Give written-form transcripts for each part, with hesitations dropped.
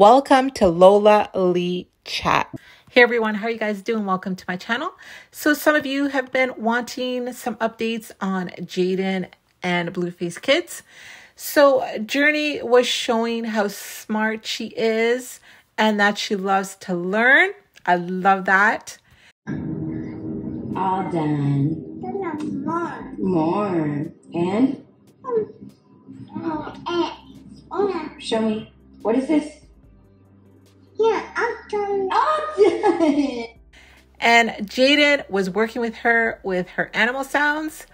Welcome to Lola Lee Chat. Hey everyone, how are you guys doing? Welcome to my channel. So some of you have been wanting some updates on Jaidyn and Blueface kids. So Journey was showing how smart she is and that she loves to learn. I love that. All done. More. And? Show me. What is this? Yeah, I'm done. All done. And Jaidyn was working with her animal sounds.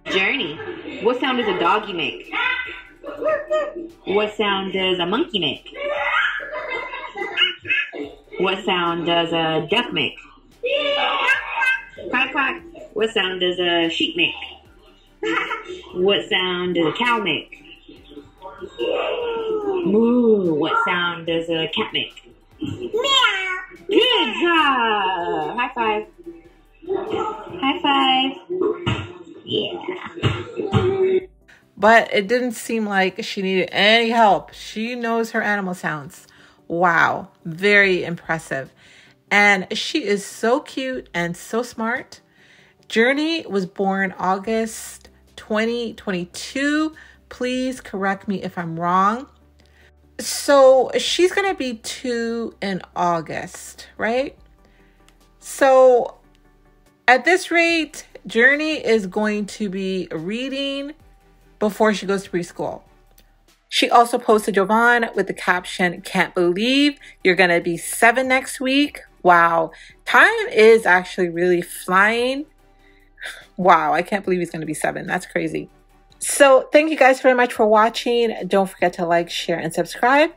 Journey, what sound does a doggy make? What sound does a monkey make? What sound does a duck make? Quack, quack. What sound does a sheep make? What sound does a cow make? Moo. What sound does a cat make? Meow. Good job. High five. High five. Yeah. But it didn't seem like she needed any help. She knows her animal sounds. Wow, very impressive. And she is so cute and so smart. Journey was born August 2022. Please correct me if I'm wrong. So she's going to be 2 in August, right? So at this rate, Journey is going to be reading before she goes to preschool. She also posted Jovan with the caption, "Can't believe you're going to be 7 next week." Wow. Time is actually really flying. Wow. I can't believe he's going to be 7. That's crazy. So thank you guys very much for watching. Don't forget to like, share, and subscribe.